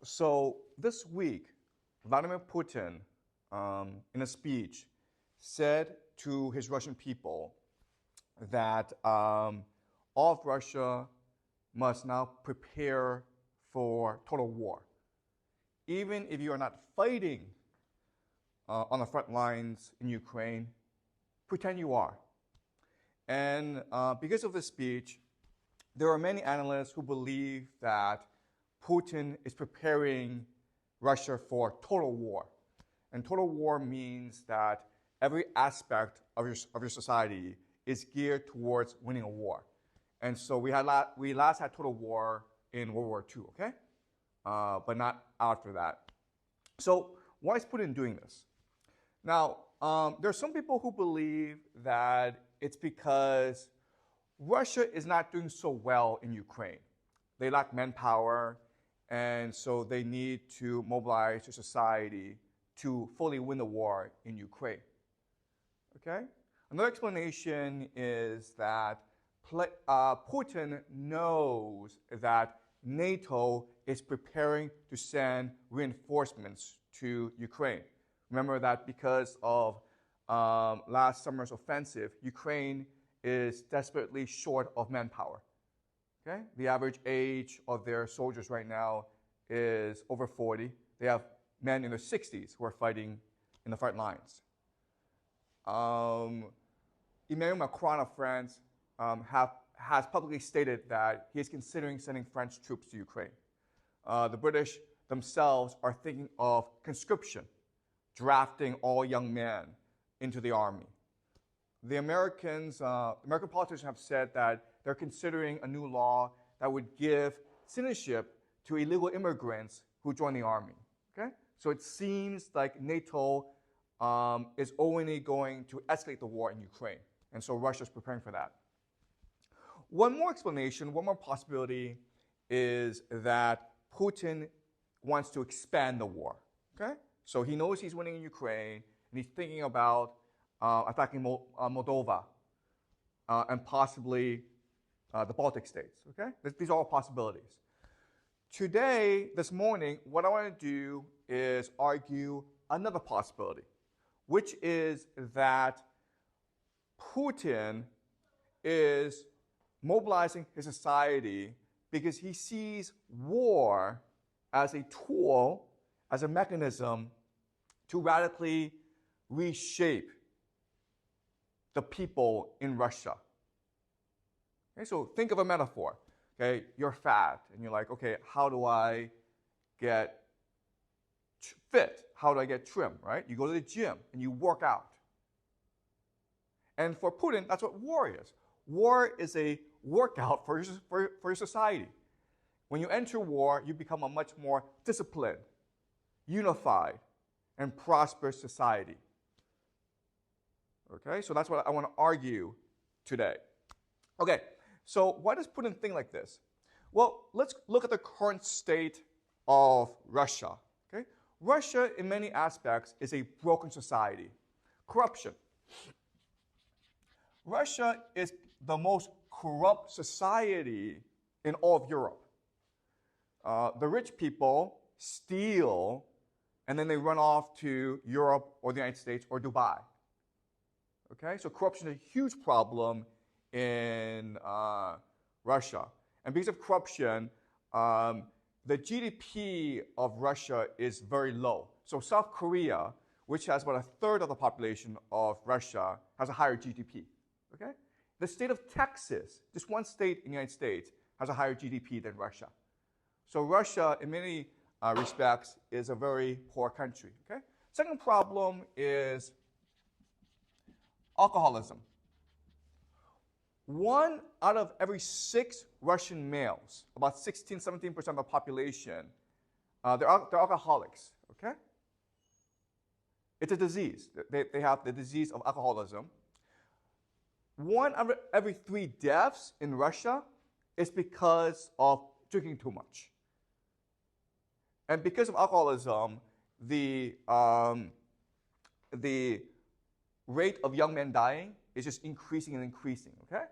So this week, Vladimir Putin, in a speech, said to his Russian people that all of Russia must now prepare for total war. Even if you are not fighting on the front lines in Ukraine, pretend you are. And because of this speech, there are many analysts who believe that Putin is preparing Russia for total war. And total war means that every aspect of your society is geared towards winning a war. And so we last had total war in World War II, okay? But not after that. So why is Putin doing this? Now, there are some people who believe that it's because Russia is not doing so well in Ukraine. They lack manpower, and so they need to mobilize their society to fully win the war in Ukraine. Okay? Another explanation is that Putin knows that NATO is preparing to send reinforcements to Ukraine. Remember that because of last summer's offensive, Ukraine is desperately short of manpower. Okay? The average age of their soldiers right now is over 40. They have men in their 60s who are fighting in the front lines. Emmanuel Macron of France has publicly stated that he is considering sending French troops to Ukraine. The British themselves are thinking of conscription, drafting all young men into the army. The American politicians have said that they're considering a new law that would give citizenship to illegal immigrants who join the army. Okay? So it seems like NATO is only going to escalate the war in Ukraine. And so Russia is preparing for that. One more explanation, one more possibility is that Putin wants to expand the war. Okay? So he knows he's winning in Ukraine, and he's thinking about attacking Moldova and possibly the Baltic states. Okay? These are all possibilities. Today, this morning, what I want to do is argue another possibility, which is that Putin is mobilizing his society because he sees war as a tool, as a mechanism to radically reshape the people in Russia. Okay, so think of a metaphor. Okay, you're fat, and you're like, okay, how do I get fit? How do I get trim, right? You go to the gym, and you work out. And for Putin, that's what war is. War is a workout for your society. When you enter war, you become a much more disciplined, unified, and prosperous society. Okay, so that's what I want to argue today. Okay, so why does Putin think like this? Well, let's look at the current state of Russia. Okay, Russia, in many aspects, is a broken society. Corruption. Russia is the most corrupt society in all of Europe. The rich people steal, and then they run off to Europe or the United States or Dubai. Okay, so corruption is a huge problem in Russia. And because of corruption, the GDP of Russia is very low. So South Korea, which has about a third of the population of Russia, has a higher GDP. Okay? The state of Texas, just one state in the United States, has a higher GDP than Russia. So Russia, in many respects, is a very poor country. Okay? Second problem is alcoholism. 1 out of every 6 Russian males, about 16, 17% of the population, they're alcoholics. Okay? It's a disease. They have the disease of alcoholism. 1 out of every 3 deaths in Russia is because of drinking too much. And because of alcoholism, the rate of young men dying is just increasing and increasing, okay?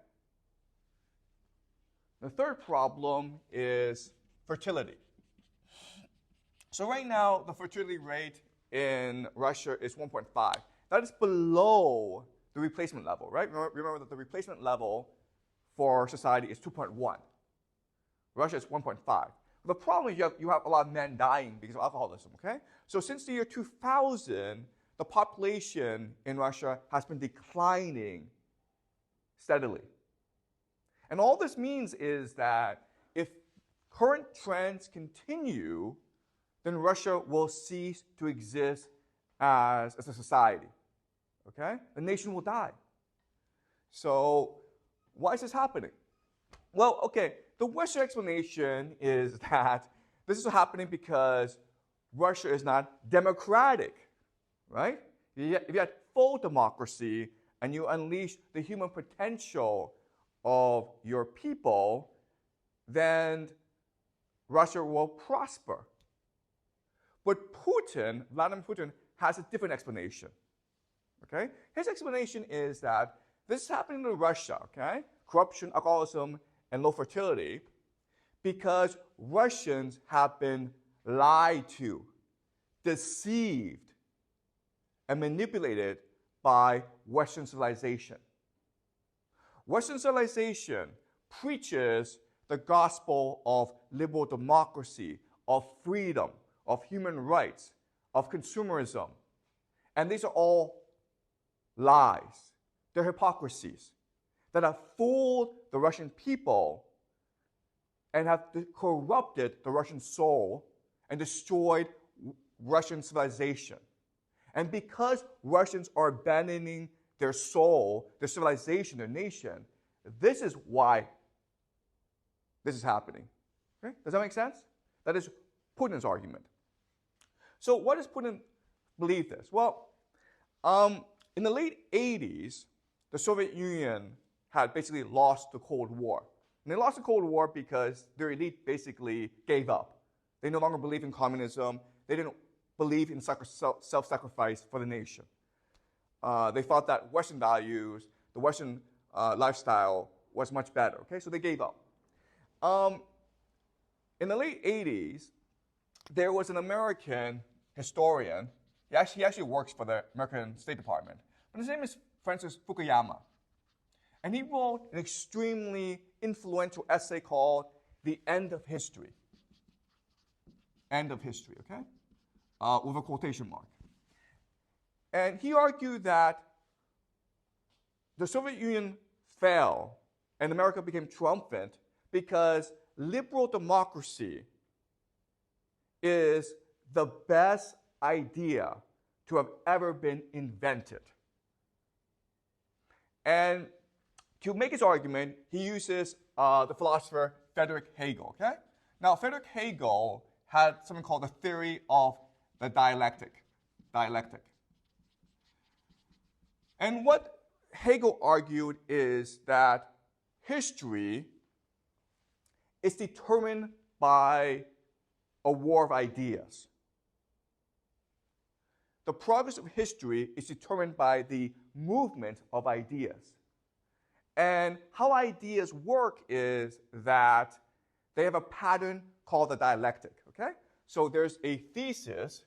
The third problem is fertility. So right now, the fertility rate in Russia is 1.5. That is below the replacement level, right? Remember that the replacement level for society is 2.1. Russia is 1.5. The problem is you have a lot of men dying because of alcoholism, okay? So since the year 2000, the population in Russia has been declining steadily. And all this means is that if current trends continue, then Russia will cease to exist as a society, okay? The nation will die. So why is this happening? Well, okay, the Western explanation is that this is happening because Russia is not democratic, right? If you had full democracy and you unleash the human potential of your people, then Russia will prosper. But Putin, Vladimir Putin, has a different explanation, okay? His explanation is that this is happening in Russia, okay? Corruption, alcoholism, and low fertility, because Russians have been lied to, deceived, and manipulated by Western civilization. Western civilization preaches the gospel of liberal democracy, of freedom, of human rights, of consumerism. And these are all lies. They're hypocrisies that have fooled the Russian people and have corrupted the Russian soul and destroyed Russian civilization. And because Russians are abandoning their soul, their civilization, their nation, this is why this is happening. Okay? Does that make sense? That is Putin's argument. So why does Putin believe this? Well, in the late 80s, the Soviet Union had basically lost the Cold War. And they lost the Cold War because their elite basically gave up. They no longer believed in communism. They didn't believe in self-sacrifice for the nation. They thought that Western values, the Western lifestyle was much better. Okay, so they gave up. In the late 80s, there was an American historian. He actually works for the American State Department. But his name is Francis Fukuyama. And he wrote an extremely influential essay called The End of History. End of history, okay? With a quotation mark. And he argued that the Soviet Union fell and America became triumphant because liberal democracy is the best idea to have ever been invented. And to make his argument, he uses the philosopher Friedrich Hegel, okay? Now, Friedrich Hegel had something called the theory of the dialectic. And what Hegel argued is that history is determined by a war of ideas. The progress of history is determined by the movement of ideas. And how ideas work is that they have a pattern called the dialectic, okay? So there's a thesis,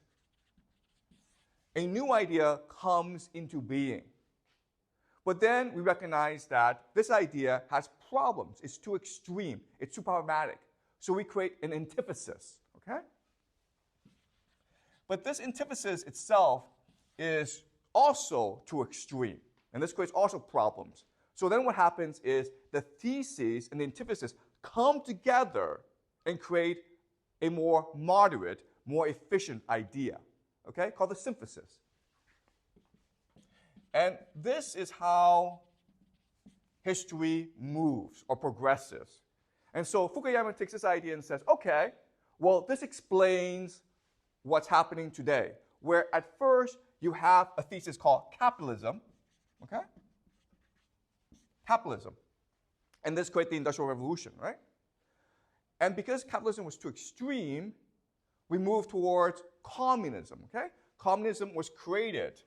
a new idea comes into being. But then we recognize that this idea has problems. It's too extreme. It's too problematic. So we create an antithesis, okay? But this antithesis itself is also too extreme. And this creates also problems. So then what happens is the thesis and the antithesis come together and create a more moderate, more efficient idea, okay, called the synthesis. And this is how history moves or progresses. And so Fukuyama takes this idea and says, okay, well, this explains what's happening today, where at first you have a thesis called capitalism, okay? Capitalism. And this created the Industrial Revolution, right? And because capitalism was too extreme, we moved towards communism, okay? Communism was created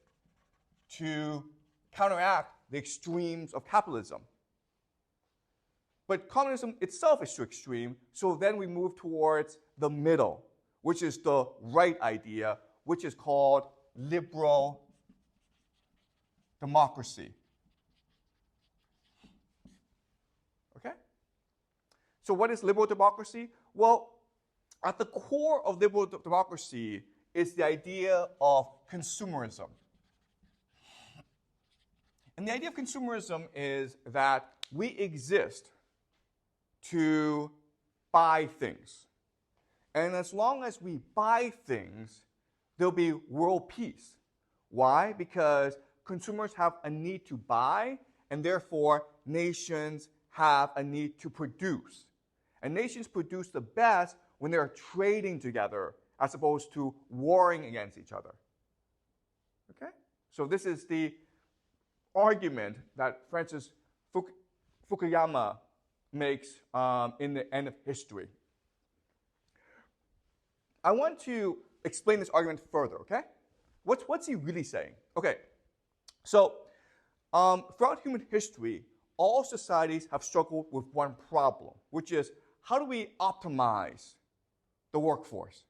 to counteract the extremes of capitalism. But communism itself is too extreme, so then we move towards the middle, which is the right idea, which is called liberal democracy. Okay? So what is liberal democracy? Well, at the core of liberal democracy is the idea of consumerism. And the idea of consumerism is that we exist to buy things. And as long as we buy things, there'll be world peace. Why? Because consumers have a need to buy, and therefore nations have a need to produce. And nations produce the best when they're trading together as opposed to warring against each other. Okay? So this is the argument that Francis Fukuyama makes in the end of history. I want to explain this argument further, okay? What's he really saying? Okay, so throughout human history, all societies have struggled with one problem, which is how do we optimize the workforce?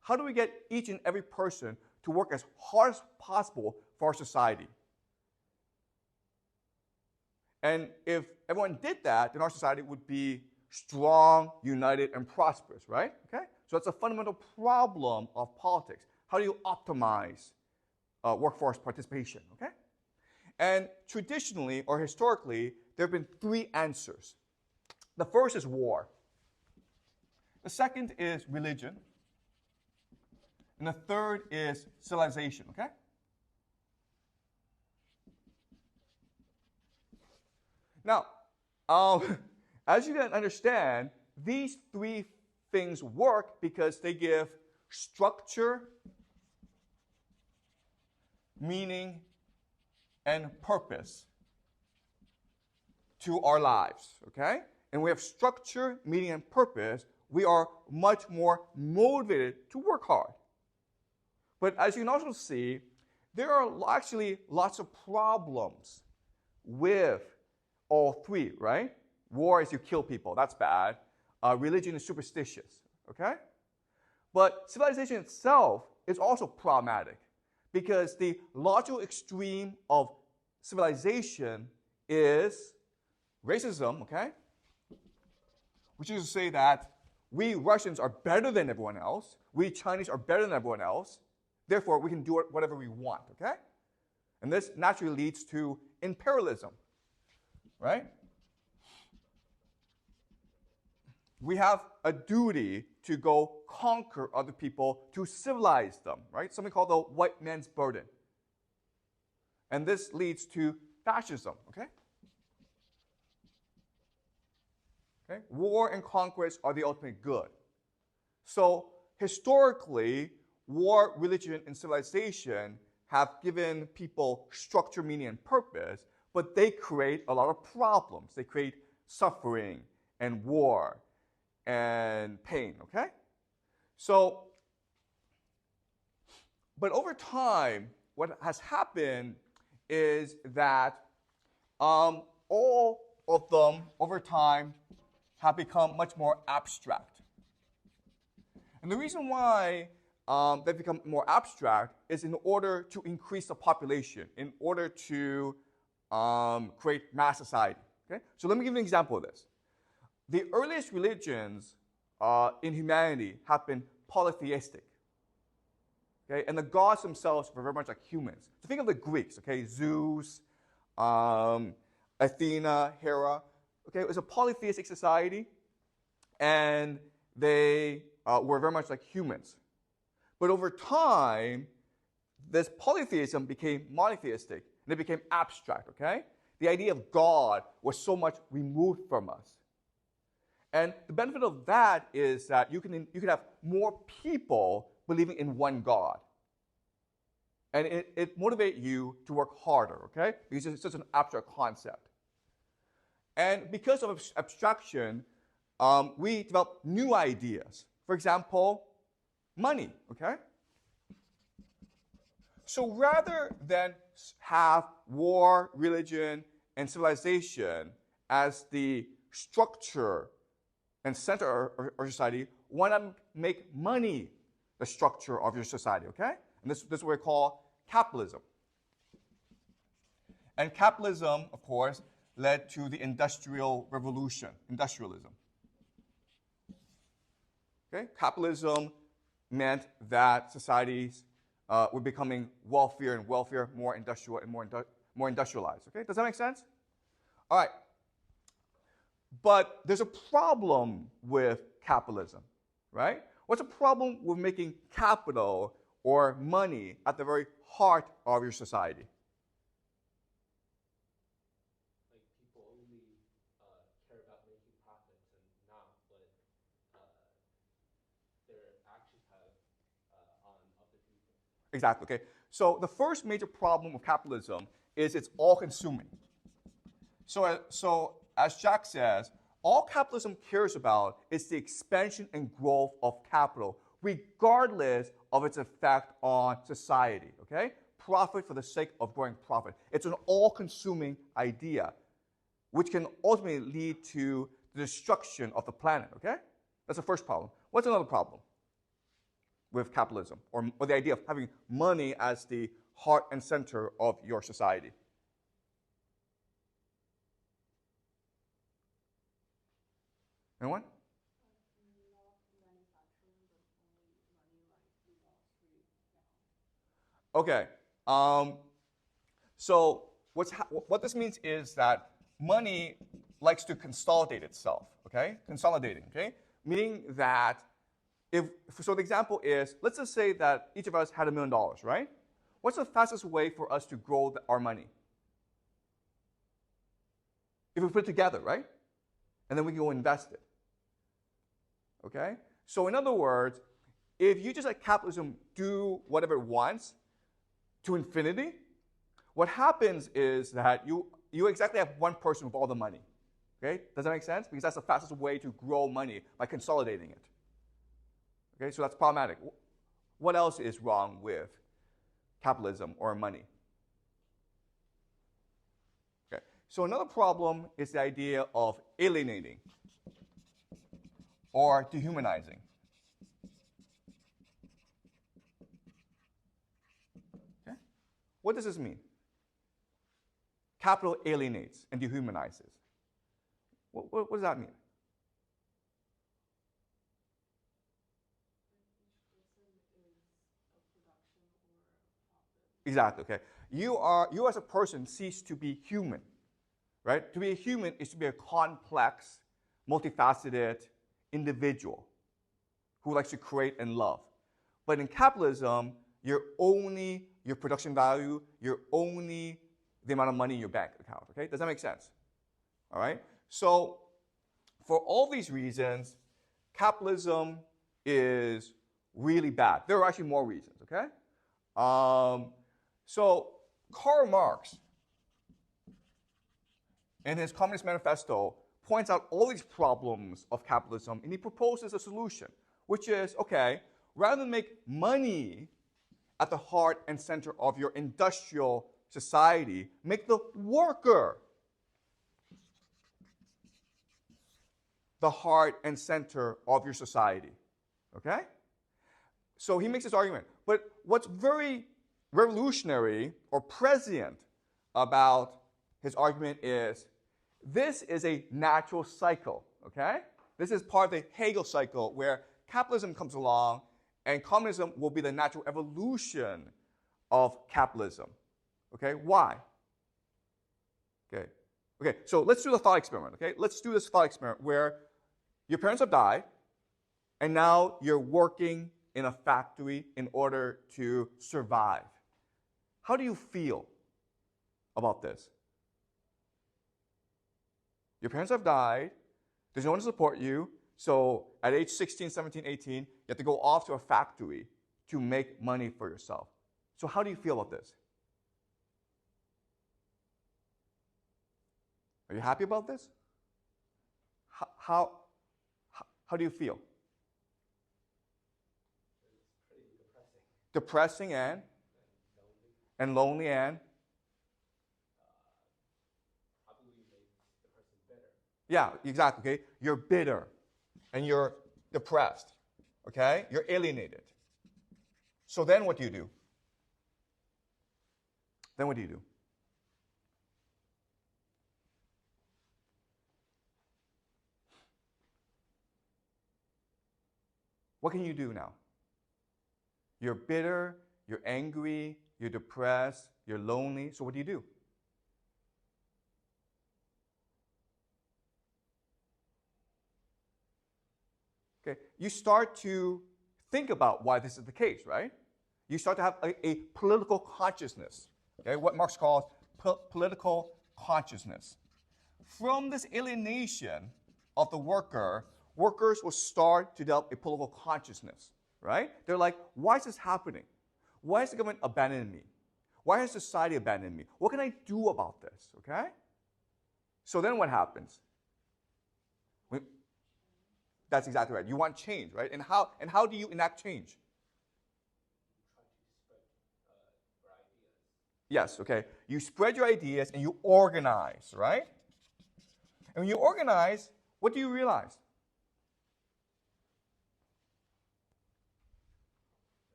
How do we get each and every person to work as hard as possible for our society? And if everyone did that, then our society would be strong, united, and prosperous, right? Okay? So that's a fundamental problem of politics. How do you optimize workforce participation, okay? And traditionally, or historically, there have been three answers. The first is war. The second is religion. And the third is civilization, okay? Now, as you can understand, these three things work because they give structure, meaning, and purpose to our lives, okay? And we have structure, meaning, and purpose. We are much more motivated to work hard. But as you can also see, there are actually lots of problems with all three, right? War is you kill people, that's bad. Religion is superstitious, okay? But civilization itself is also problematic because the logical extreme of civilization is racism, okay? Which is to say that we Russians are better than everyone else, we Chinese are better than everyone else, therefore we can do whatever we want, okay? And this naturally leads to imperialism, right? We have a duty to go conquer other people, to civilize them, right? Something called the white man's burden. And this leads to fascism, okay? Okay? War and conquest are the ultimate good. So historically, war, religion, and civilization have given people structure, meaning, and purpose, but they create a lot of problems. They create suffering and war and pain, okay? So, but over time, what has happened is that all of them, over time, have become much more abstract. And the reason why they've become more abstract is in order to increase the population, in order to create mass society. Okay? So let me give you an example of this. The earliest religions in humanity have been polytheistic. Okay? And the gods themselves were very much like humans. So think of the Greeks, okay? Zeus, Athena, Hera. Okay? It was a polytheistic society, and they were very much like humans. But over time, this polytheism became monotheistic, and it became abstract, okay? The idea of God was so much removed from us. And the benefit of that is that you can have more people believing in one God. And it motivates you to work harder, okay? Because it's such an abstract concept. And because of abstraction, we develop new ideas. For example, money, okay? So rather than have war, religion, and civilization as the structure and center of our society, why not make money the structure of your society, okay? And this is what we call capitalism. And capitalism, of course, led to the Industrial Revolution, industrialism. Okay? Capitalism meant that societies were becoming wealthier and wealthier, more industrial and more industrialized. Okay? Does that make sense? All right. But there's a problem with capitalism, right? What's a problem with making capital or money at the very heart of your society? Like people only care about making profits and not what their actions have on other people. Exactly, okay. So the first major problem with capitalism is it's all-consuming. So as Jacques says, all capitalism cares about is the expansion and growth of capital, regardless of its effect on society, okay? Profit for the sake of growing profit. It's an all-consuming idea, which can ultimately lead to the destruction of the planet, okay? That's the first problem. What's another problem with capitalism, or the idea of having money as the heart and center of your society? Anyone? Okay. So what this means is that money likes to consolidate itself. Okay, consolidating. Okay, meaning that so the example is, let's just say that each of us had $1 million, right? What's the fastest way for us to grow our money? If we put it together, right? And then we can go invest it. Okay? So in other words, if you just let capitalism do whatever it wants to infinity, what happens is that you exactly have one person with all the money. Okay? Does that make sense? Because that's the fastest way to grow money, by consolidating it. Okay? So that's problematic. What else is wrong with capitalism or money? Okay. So another problem is the idea of alienating or dehumanizing. Okay? What does this mean? Capital alienates and dehumanizes. What does that mean? Exactly, okay. You as a person cease to be human, right? To be a human is to be a complex, multifaceted individual who likes to create and love. But in capitalism, you're only your production value, you're only the amount of money in your bank account, okay? Does that make sense? All right? So for all these reasons, capitalism is really bad. There are actually more reasons, okay? So Karl Marx, in his Communist Manifesto, points out all these problems of capitalism, and he proposes a solution, which is, okay, rather than make money at the heart and center of your industrial society, make the worker the heart and center of your society, okay? So he makes this argument. But what's very revolutionary or prescient about his argument is this is a natural cycle, okay? This is part of the Hegel cycle where capitalism comes along and communism will be the natural evolution of capitalism, okay? Why? Okay, so let's do the thought experiment, okay? Let's do this thought experiment where your parents have died and now you're working in a factory in order to survive. How do you feel about this? Your parents have died, there's no one to support you, so at age 16, 17, 18, you have to go off to a factory to make money for yourself. So how do you feel about this? Are you happy about this? How do you feel? It's pretty depressing. Depressing and lonely and probably makes the person bitter. yeah, exactly. Okay, you're bitter and you're depressed. Okay, you're alienated. So then what do you do? Then what do you do? What can you do now? You're bitter, you're angry, you're depressed, you're lonely. So what do you do? Okay, you start to think about why this is the case, right? You start to have a political consciousness, okay? What Marx calls political consciousness. From this alienation of the worker, workers will start to develop a political consciousness, right? They're like, why is this happening? Why is the government abandoning me? Why has society abandoned me? What can I do about this, okay? So then what happens? That's exactly right. You want change, right? And how do you enact change? Yes, okay. You spread your ideas and you organize, right? And when you organize, what do you realize?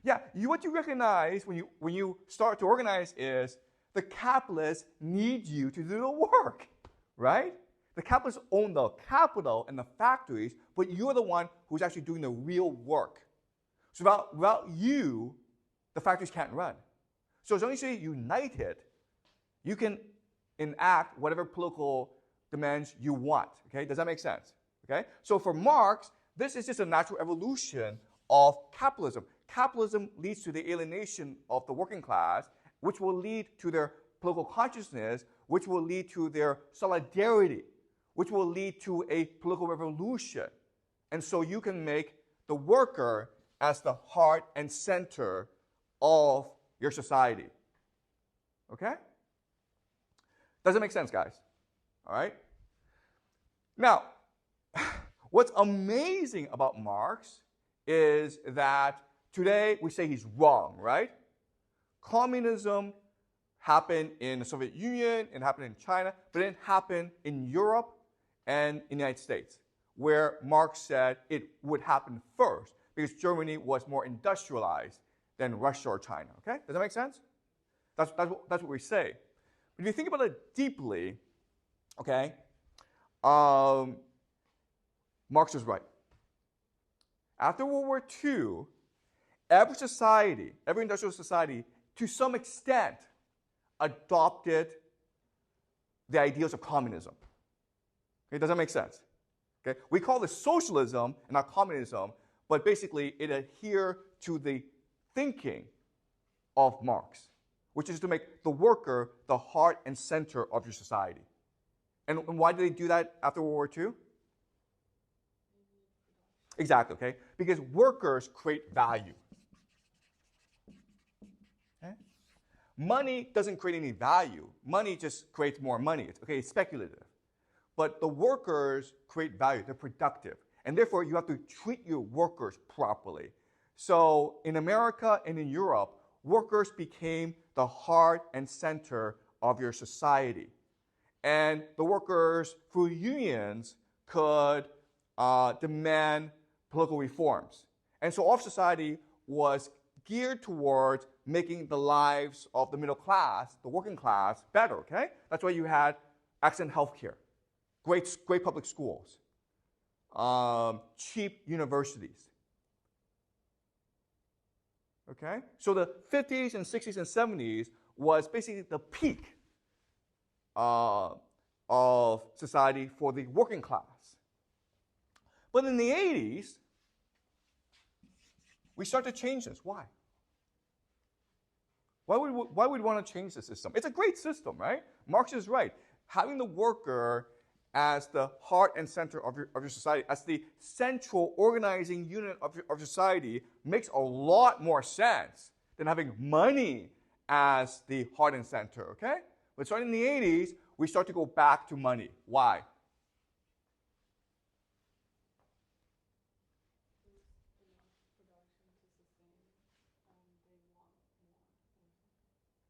Yeah, what you recognize when you start to organize is the capitalists need you to do the work, right? The capitalists own the capital and the factories, but you're the one who's actually doing the real work. So without you, the factories can't run. So as long as you're united, you can enact whatever political demands you want. Okay, does that make sense? Okay, so for Marx, this is just a natural evolution of capitalism. Capitalism leads to the alienation of the working class, which will lead to their political consciousness, which will lead to their solidarity, which will lead to a political revolution. And so you can make the worker as the heart and center of your society. Okay? Does it make sense, guys? All right? Now, what's amazing about Marx is that today we say he's wrong, right? Communism happened in the Soviet Union, it happened in China, but it happened in Europe and in the United States, where Marx said it would happen first because Germany was more industrialized than Russia or China. Okay? Does that make sense? That's what we say. But if you think about it deeply, okay, Marx is right. After World War II, every society, every industrial society, to some extent, adopted the ideals of communism. Okay, does that make sense? Okay, we call this socialism and not communism, but basically it adheres to the thinking of Marx, which is to make the worker the heart and center of your society. And why did they do that after World War II? Exactly, okay? Because workers create value. Okay? Money doesn't create any value. Money just creates more money. It's speculative. But the workers create value. They're productive. And therefore, you have to treat your workers properly. So in America and in Europe, workers became the heart and center of your society. And the workers, through unions, could demand political reforms. And so all of society was geared towards making the lives of the middle class, the working class, better, okay? That's why you had excellent health care, great public schools, cheap universities. Okay? So the 50s and 60s and 70s was basically the peak of society for the working class. But in the 80s, we start to change this. Why? Why would we want to change the system? It's a great system, right? Marx is right. Having the worker as the heart and center of your society, as the central organizing unit of your society, makes a lot more sense than having money as the heart and center, okay? But starting in the 80s, we start to go back to money. Why?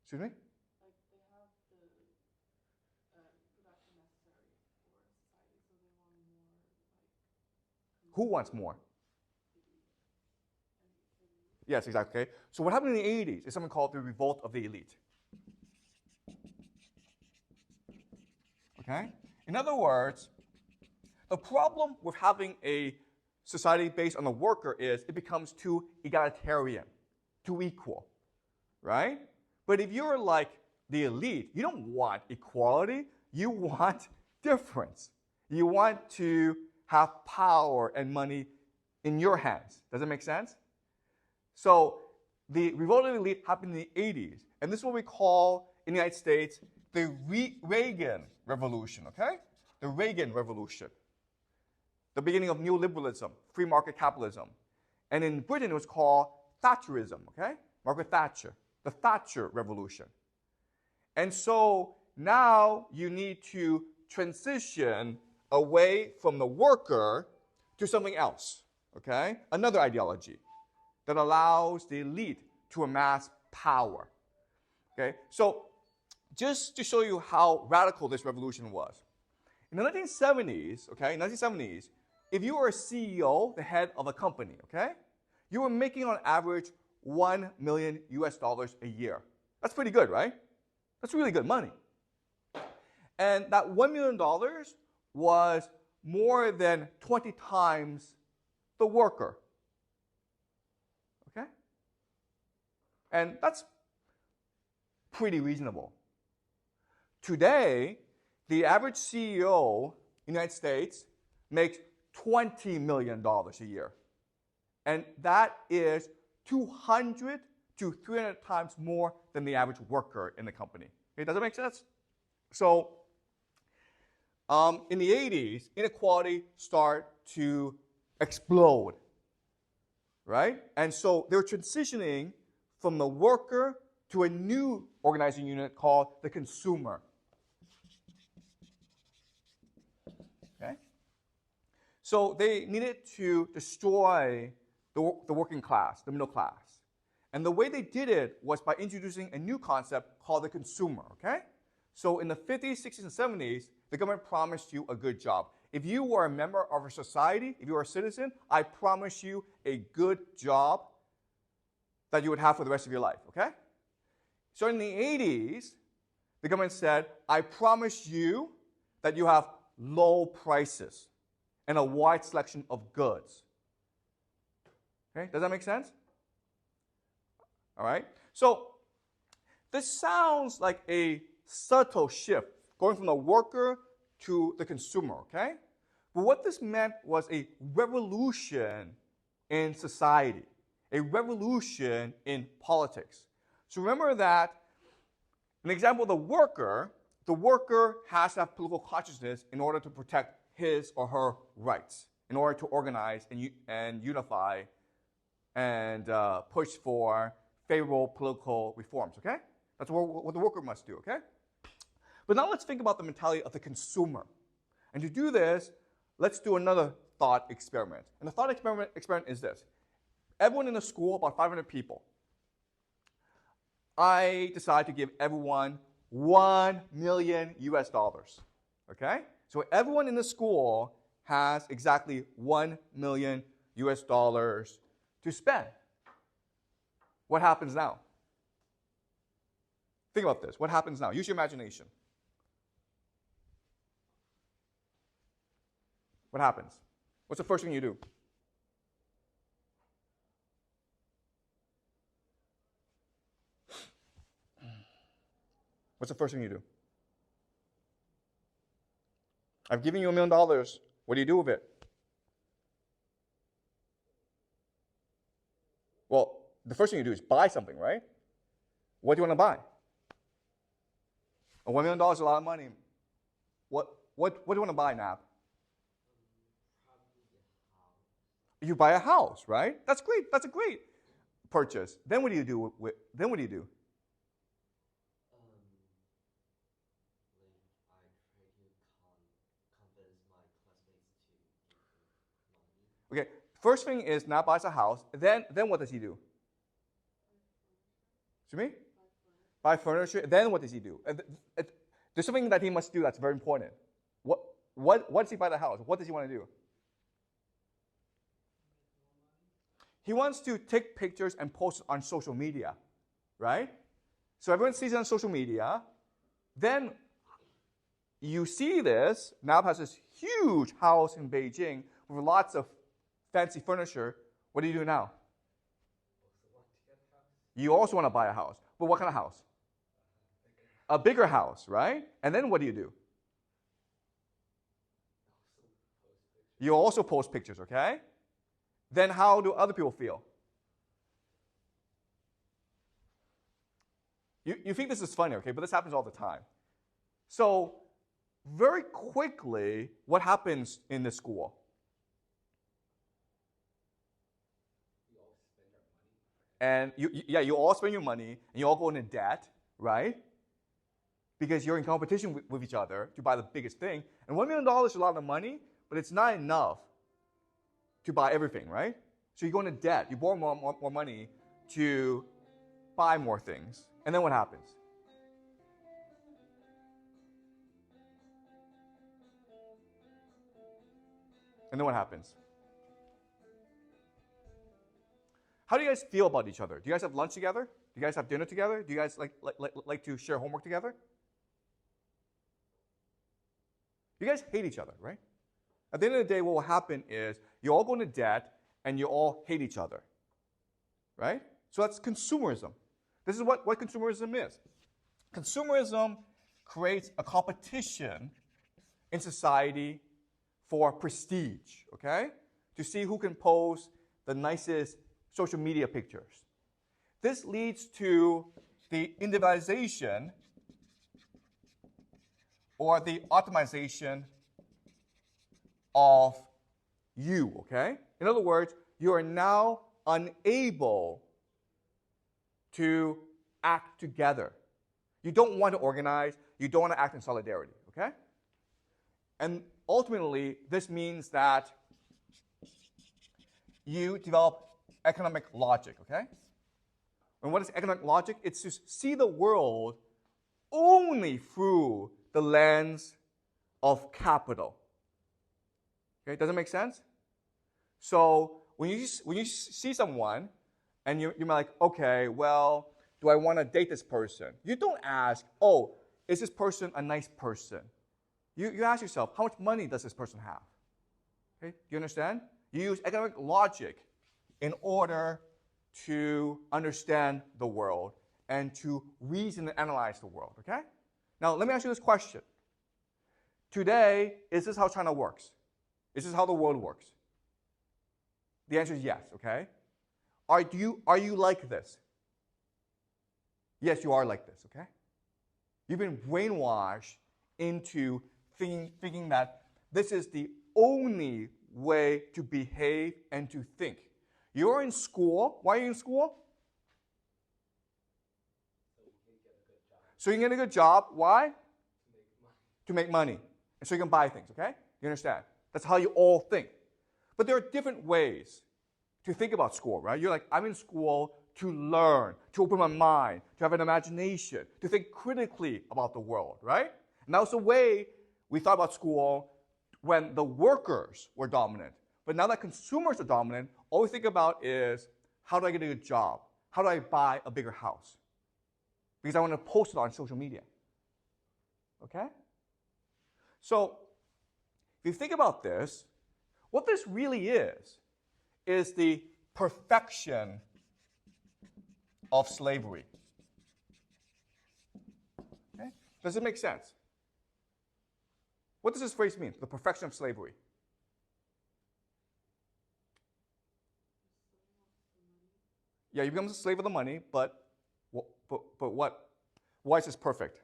Excuse me? Like they have the production necessary for society, so they want more. Who wants more? Yes, exactly. Okay? So what happened in the 80s is something called the revolt of the elite. Okay? In other words, the problem with having a society based on the worker is it becomes too egalitarian, too equal, right? But if you're like the elite, you don't want equality, you want difference. You want to have power and money in your hands. Does that make sense? So the revolt of the elite happened in the 80s, and this is what we call in the United States the Reagan Revolution, okay? The Reagan Revolution. The beginning of neoliberalism, free market capitalism. And in Britain, it was called Thatcherism, okay? Margaret Thatcher, the Thatcher Revolution. And so now you need to transition away from the worker to something else, okay? Another ideology that allows the elite to amass power, okay? So just to show you how radical this revolution was. In the 1970s, okay, 1970s, if you were a CEO, the head of a company, okay, you were making on average $1 million a year. That's pretty good, right? That's really good money. And that $1 million was more than 20 times the worker. Okay? And that's pretty reasonable. Today, the average CEO in the United States makes $20 million a year. And that is 200 to 300 times more than the average worker in the company. Okay, does that make sense? So in the 80s, inequality started to explode, right? And so they were transitioning from the worker to a new organizing unit called the consumer. Okay? So they needed to destroy the working class, the middle class. And the way they did it was by introducing a new concept called the consumer, okay? So in the 50s, 60s, and 70s, the government promised you a good job. If you were a member of a society, if you were a citizen, I promise you a good job that you would have for the rest of your life, okay? So in the 80s, the government said, I promise you that you have low prices and a wide selection of goods. Okay, does that make sense? All right. So this sounds like a subtle shift, going from the worker to the consumer, okay? But what this meant was a revolution in society, a revolution in politics. So remember that an example of the worker has to have political consciousness in order to protect his or her rights, in order to organize and unify and push for favorable political reforms, okay? That's what the worker must do, okay? But now let's think about the mentality of the consumer. And to do this, let's do another thought experiment. And the thought experiment is this. Everyone in the school, about 500 people, I decide to give everyone $1 million, okay? So everyone in the school has exactly $1 million to spend. What happens now? Think about this. What happens now? Use your imagination. What happens? What's the first thing you do? What's the first thing you do? I've given you $1 million. What do you do with it? Well, the first thing you do is buy something, right? What do you want to buy? $1 million is a lot of money. What do you want to buy, Nab? You buy a house, right? That's great. That's a great purchase. Then what do you do? Then what do you do? Okay, first thing is Nab buys a house. Then what does he do? Excuse me? Buy furniture. Then what does he do? There's something that he must do that's very important. What does he buy the house? What does he want to do? He wants to take pictures and post it on social media, right? So everyone sees it on social media. Then you see this. Now has this huge house in Beijing with lots of fancy furniture. What do you do now? You also want to buy a house. But what kind of house? A bigger house, right? And then what do you do? You also post pictures, okay? Then how do other people feel? You think this is funny, okay? But this happens all the time. So very quickly, what happens in the school? And you all spend your money, and you all go into debt, right? Because you're in competition with each other to buy the biggest thing. And $1 million is a lot of money, but it's not enough to buy everything, right? So you go into debt. You borrow more money to buy more things. And then what happens? And then what happens? How do you guys feel about each other? Do you guys have lunch together? Do you guys have dinner together? Do you guys like to share homework together? You guys hate each other, right? At the end of the day, what will happen is you all go into debt and you all hate each other, right? So that's consumerism. This is what consumerism is. Consumerism creates a competition in society for prestige, okay? To see who can post the nicest social media pictures. This leads to the individualization or the optimization of you, okay? In other words, you are now unable to act together. You don't want to organize. You don't want to act in solidarity, okay? And ultimately, this means that you develop economic logic, okay? And what is economic logic? It's to see the world only through the lens of capital. Okay, does it make sense? So when you see someone and you're like, okay, well, do I want to date this person? You don't ask, oh, is this person a nice person? You ask yourself, how much money does this person have? Okay, do you understand? You use economic logic in order to understand the world and to reason and analyze the world, okay? Now, let me ask you this question. Today, is this how China works? Is this how the world works? The answer is yes, okay? Are you like this? Yes, you are like this, okay? You've been brainwashed into thinking that this is the only way to behave and to think. You're in school. Why are you in school? So you can get a good job. Why? To make money. And so you can buy things, okay? You understand? That's how you all think. But there are different ways to think about school, right? You're like, I'm in school to learn, to open my mind, to have an imagination, to think critically about the world, right? And that was the way we thought about school when the workers were dominant. But now that consumers are dominant, all we think about is, how do I get a good job? How do I buy a bigger house? Because I want to post it on social media. Okay? So, if you think about this, what this really is the perfection of slavery. Okay? Does it make sense? What does this phrase mean? The perfection of slavery. Yeah, you become a slave of the money, but what? Why is this perfect?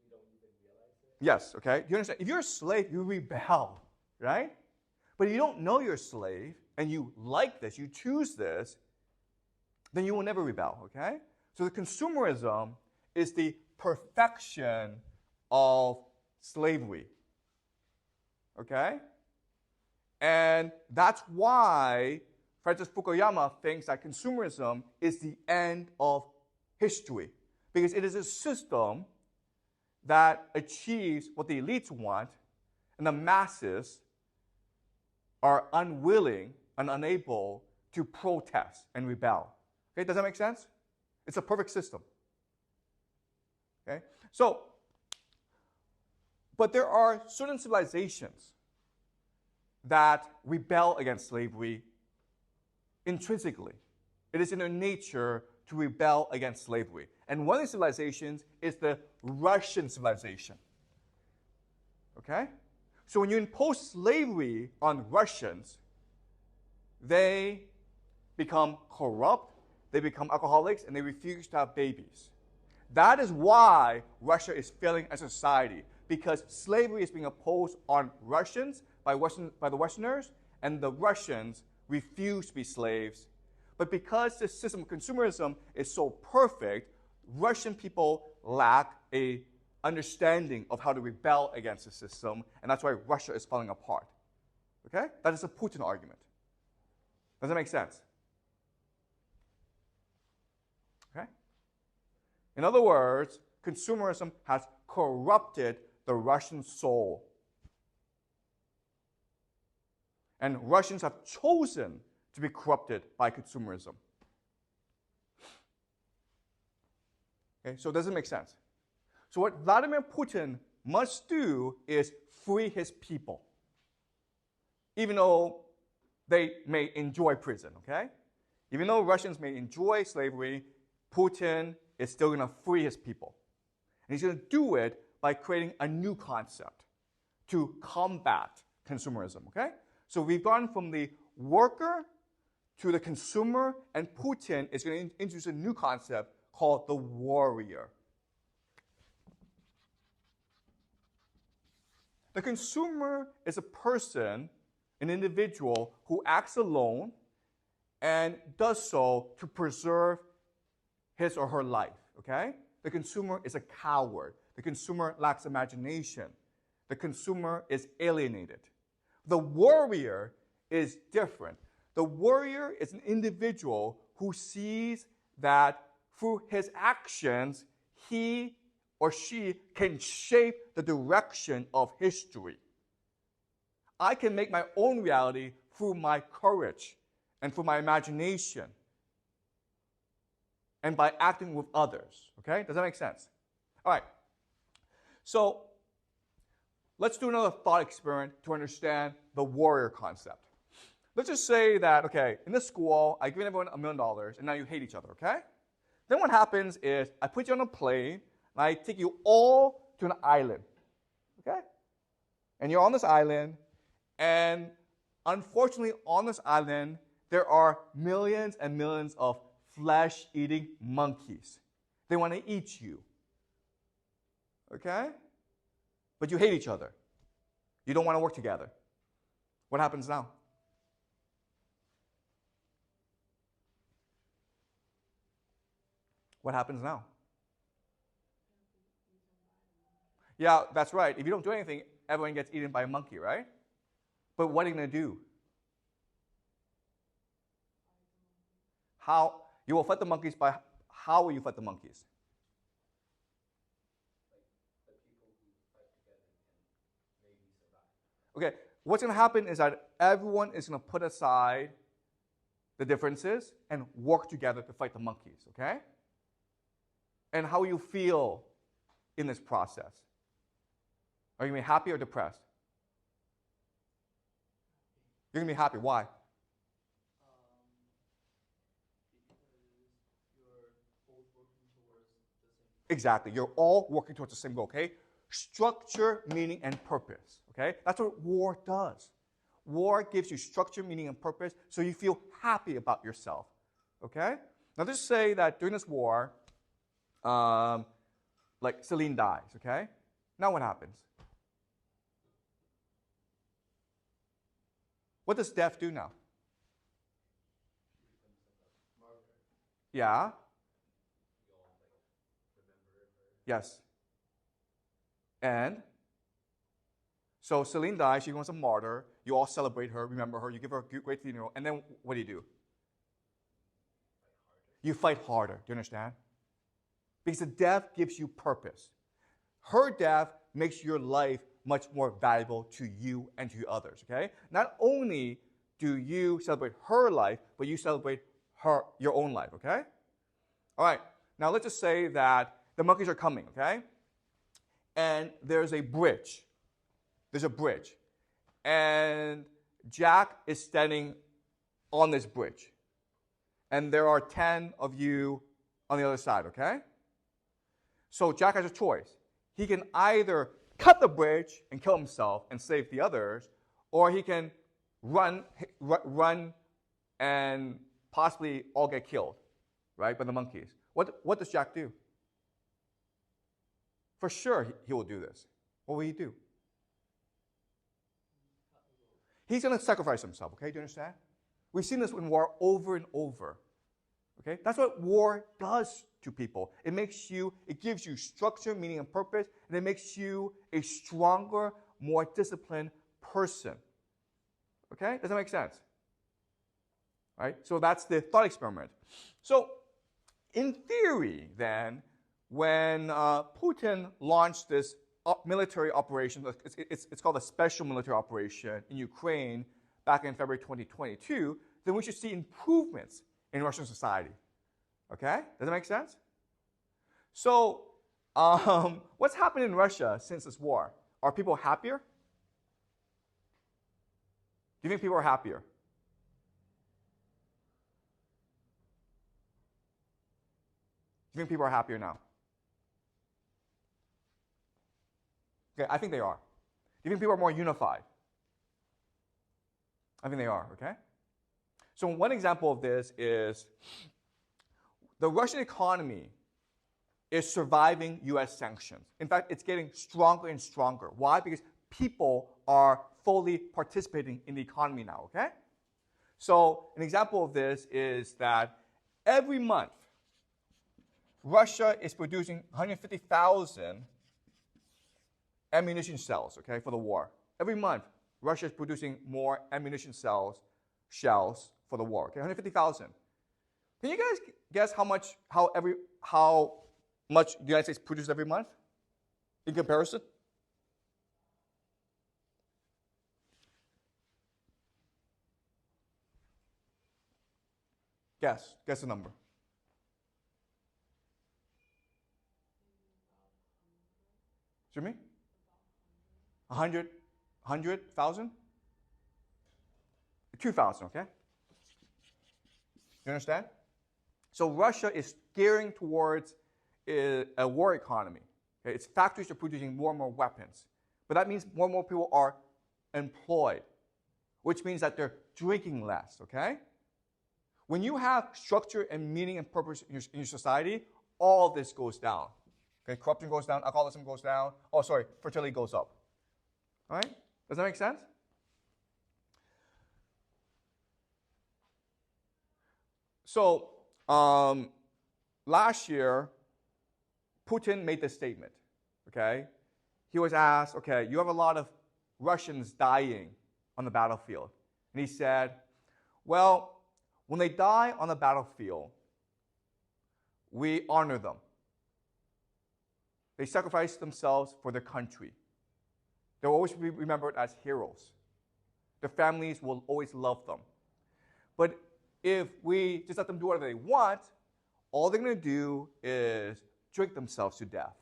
We don't even realize it. Yes, okay? You understand? If you're a slave, you rebel, right? But if you don't know you're a slave, and you like this, you choose this, then you will never rebel, okay? So the consumerism is the perfection of slavery, okay? And that's why Francis Fukuyama thinks that consumerism is the end of history, because it is a system that achieves what the elites want, and the masses are unwilling, and unable to protest and rebel. Okay, does that make sense? It's a perfect system. Okay, so, but there are certain civilizations that rebel against slavery intrinsically. It is in their nature to rebel against slavery. And one of these civilizations is the Russian civilization. Okay? So when you impose slavery on Russians, they become corrupt, they become alcoholics, and they refuse to have babies. That is why Russia is failing as a society, because slavery is being imposed on Russians by the Westerners, and the Russians refuse to be slaves. But because this system of consumerism is so perfect, Russian people lack a understanding of how to rebel against the system, and that's why Russia is falling apart. Okay? That is a Putin argument. Does that make sense? Okay? In other words, consumerism has corrupted the Russian soul. And Russians have chosen to be corrupted by consumerism. Okay, so does it make sense? So what Vladimir Putin must do is free his people, even though they may enjoy prison, okay? Even though Russians may enjoy slavery, Putin is still going to free his people. And he's going to do it by creating a new concept to combat consumerism, okay? So we've gone from the worker to the consumer, and Putin is going to introduce a new concept called the warrior. The consumer is a person, an individual, who acts alone and does so to preserve his or her life, okay? The consumer is a coward. The consumer lacks imagination. The consumer is alienated. The warrior is different. The warrior is an individual who sees that through his actions, he or she can shape the direction of history. I can make my own reality through my courage and through my imagination and by acting with others. Okay? Does that make sense? All right. So let's do another thought experiment to understand the warrior concept. Let's just say that, okay, in this school, I give everyone $1 million, and now you hate each other, okay? Then what happens is I put you on a plane, and I take you all to an island, okay? And you're on this island, and unfortunately on this island, there are millions and millions of flesh-eating monkeys. They want to eat you, okay? But you hate each other. You don't want to work together. What happens now? What happens now? Yeah, that's right. If you don't do anything, everyone gets eaten by a monkey, right? But what are you going to do? How? You will fight the monkeys by, how will you fight the monkeys? The people who fight together can maybe survive. Okay, what's going to happen is that everyone is going to put aside the differences and work together to fight the monkeys, okay? And how you feel in this process. Are you going to be happy or depressed? You're going to be happy. Why? Because you're both working towards the same. Exactly. You're all working towards the same goal, okay? Structure, meaning, and purpose, okay? That's what war does. War gives you structure, meaning, and purpose, so you feel happy about yourself, okay? Now, let's say that during this war, like Celine dies, okay? Now what happens? What does death do now? Yeah? Yes. And? So Celine dies, she becomes a martyr, you all celebrate her, remember her, you give her a great funeral, and then what do? You fight harder, do you understand? Because the death gives you purpose. Her death makes your life much more valuable to you and to others, okay? Not only do you celebrate her life, but you celebrate your own life, okay? All right, now let's just say that the monkeys are coming, okay? And there's a bridge. There's a bridge. And Jack is standing on this bridge. And there are 10 of you on the other side, okay? So Jack has a choice. He can either cut the bridge and kill himself and save the others, or he can run and possibly all get killed, right, by the monkeys. What does Jack do? For sure he will do this. What will he do? He's going to sacrifice himself, okay? Do you understand? We've seen this in war over and over. Okay? That's what war does to people. It gives you structure, meaning, and purpose, and it makes you a stronger, more disciplined person. Okay? Does that make sense? Right? So that's the thought experiment. So, in theory, then, when Putin launched this military operation, it's called a special military operation in Ukraine back in February 2022, then we should see improvements in Russian society. Okay? Does that make sense? So, what's happened in Russia since this war? Are people happier? Do you think people are happier? Do you think people are happier now? Okay, I think they are. Do you think people are more unified? I think they are, okay? So one example of this is the Russian economy is surviving U.S. sanctions. In fact, it's getting stronger and stronger. Why? Because people are fully participating in the economy now, okay? So an example of this is that every month, Russia is producing 150,000 ammunition cells, okay, for the war. Every month, Russia is producing more ammunition shells for the war, okay, 150,000. Can you guys guess how much the United States produces every month in comparison? Guess the number. Excuse me? 100,000? 2,000, okay? You understand? So Russia is steering towards a war economy. Okay? Its factories are producing more and more weapons. But that means more and more people are employed, which means that they're drinking less, okay? When you have structure and meaning and purpose in your society, all this goes down. Okay? Corruption goes down, alcoholism goes down. Oh, sorry, fertility goes up. All right? Does that make sense? So, last year, Putin made this statement, okay? He was asked, okay, you have a lot of Russians dying on the battlefield. And he said, well, when they die on the battlefield, we honor them. They sacrifice themselves for their country. They'll always be remembered as heroes. Their families will always love them. But if we just let them do whatever they want, all they're going to do is drink themselves to death.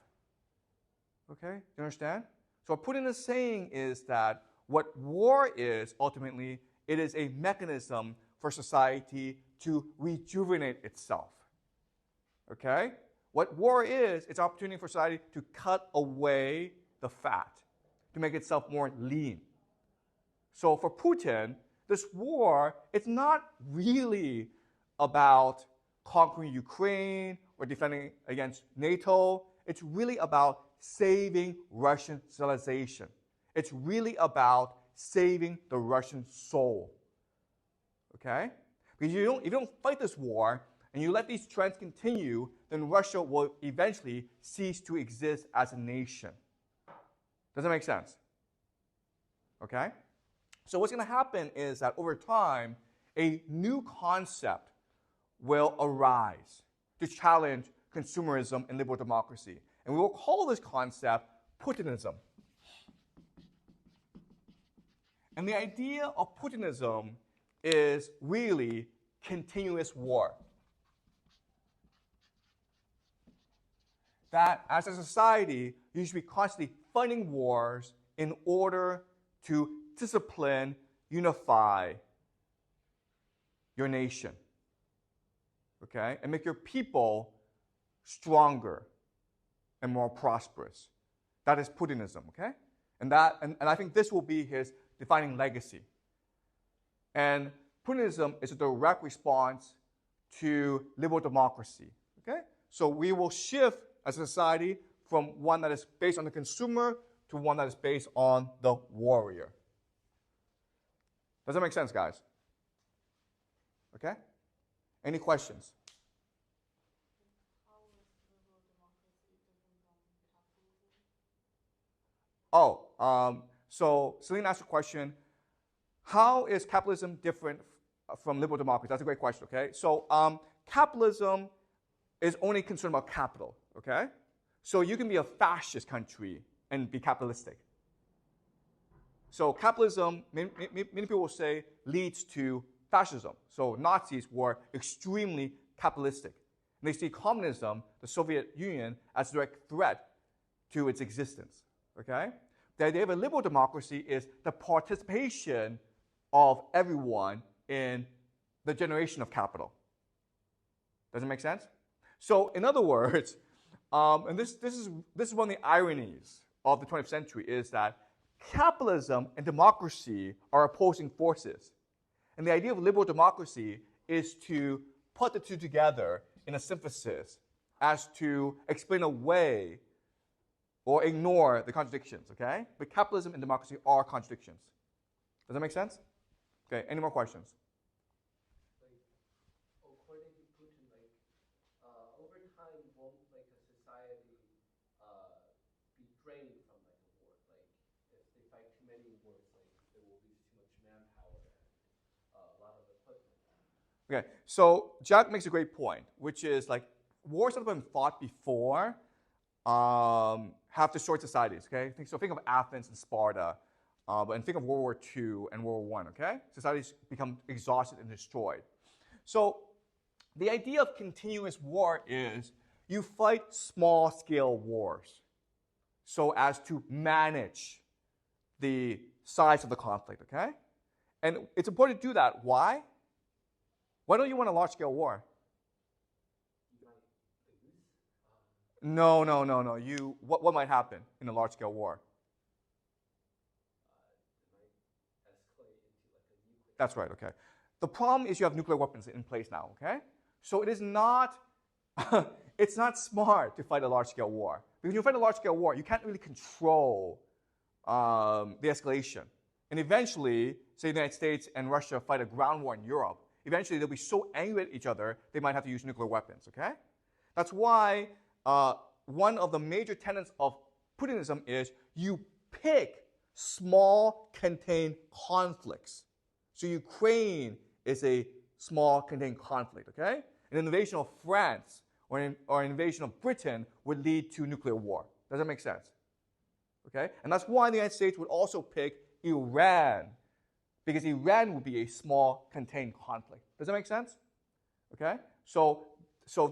Okay? Do you understand? So what Putin is saying is that what war is, ultimately, it is a mechanism for society to rejuvenate itself. Okay? What war is, it's an opportunity for society to cut away the fat, to make itself more lean. So for Putin, this war, it's not really about conquering Ukraine or defending against NATO. It's really about saving Russian civilization. It's really about saving the Russian soul. Okay? Because if you don't fight this war and you let these trends continue, then Russia will eventually cease to exist as a nation. Does that make sense? Okay? So what's going to happen is that over time, a new concept will arise to challenge consumerism and liberal democracy. And we will call this concept Putinism. And the idea of Putinism is really continuous war. That as a society, you should be constantly fighting wars in order to discipline, unify your nation, okay, and make your people stronger and more prosperous. That is Putinism, okay? And I think this will be his defining legacy. And Putinism is a direct response to liberal democracy, okay? So we will shift as a society from one that is based on the consumer to one that is based on the warrior. Does that make sense, guys? Okay? Any questions? How is liberal democracy different from capitalism? So Celine asked a question, how is capitalism different from liberal democracy? That's a great question, okay? So capitalism is only concerned about capital, okay? So you can be a fascist country and be capitalistic. So capitalism, many people will say, leads to fascism. So Nazis were extremely capitalistic. And they see communism, the Soviet Union, as a direct threat to its existence, okay? The idea of a liberal democracy is the participation of everyone in the generation of capital. Does it make sense? So in other words, and this is one of the ironies of the 20th century, is that capitalism and democracy are opposing forces. And the idea of liberal democracy is to put the two together in a synthesis as to explain away or ignore the contradictions, okay? But capitalism and democracy are contradictions. Does that make sense? Okay, any more questions? According to Putin, over time, won't a society be drained from a war? If they fight too many wars, there will be too much manpower and a lot of equipment. Okay, so Jack makes a great point, which is wars that have been fought before have destroyed societies. Okay, think of Athens and Sparta, and think of World War II and World War I. Okay, societies become exhausted and destroyed. So the idea of continuous war is you fight small-scale wars so as to manage the size of the conflict. Okay, and it's important to do that. Why? Why don't you want a large-scale war? No. What might happen in a large-scale war? That's right, okay. The problem is you have nuclear weapons in place now, okay? So it is not, it's not smart to fight a large-scale war. Because when you fight a large-scale war, you can't really control the escalation. And eventually, say the United States and Russia fight a ground war in Europe, eventually they'll be so angry at each other, they might have to use nuclear weapons, okay? That's why one of the major tenets of Putinism is you pick small, contained conflicts. So Ukraine is a small, contained conflict, okay? An invasion of France or an invasion of Britain would lead to nuclear war. Does that make sense? Okay? And that's why the United States would also pick Iran, because Iran would be a small, contained conflict. Does that make sense? Okay? So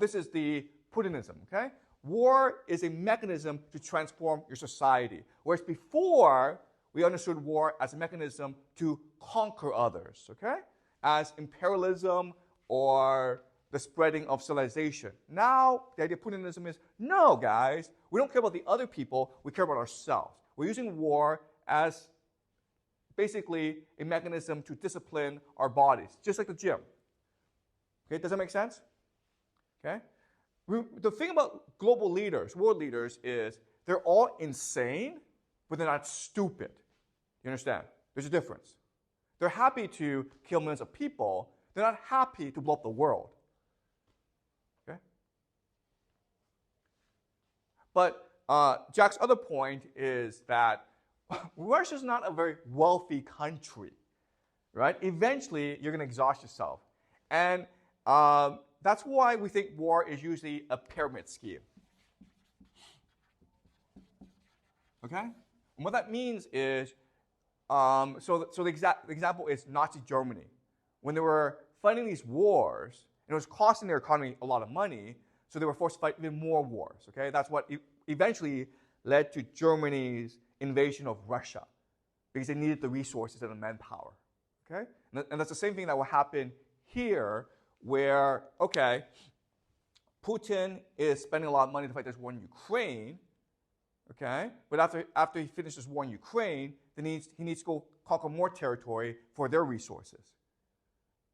this is the Putinism, okay? War is a mechanism to transform your society. Whereas before, we understood war as a mechanism to conquer others, okay? As imperialism or the spreading of civilization. Now, the idea of Putinism is, no, guys, we don't care about the other people, we care about ourselves. We're using war as basically a mechanism to discipline our bodies, just like the gym. Okay, does that make sense? Okay? The thing about global leaders, world leaders, is they're all insane, but they're not stupid. You understand? There's a difference. They're happy to kill millions of people. They're not happy to blow up the world. Okay? But Jack's other point is that Russia's not a very wealthy country, right? Eventually, you're going to exhaust yourself. And that's why we think war is usually a pyramid scheme. Okay? And what that means is, so the example is Nazi Germany. when they were fighting these wars, and it was costing their economy a lot of money, so they were forced to fight even more wars. Okay, that's what eventually led to Germany's invasion of Russia, because they needed the resources and the manpower. Okay, and that's the same thing that will happen here, where okay, Putin is spending a lot of money to fight this war in Ukraine. Okay, but after he finishes war in Ukraine, then he needs to go conquer more territory for their resources.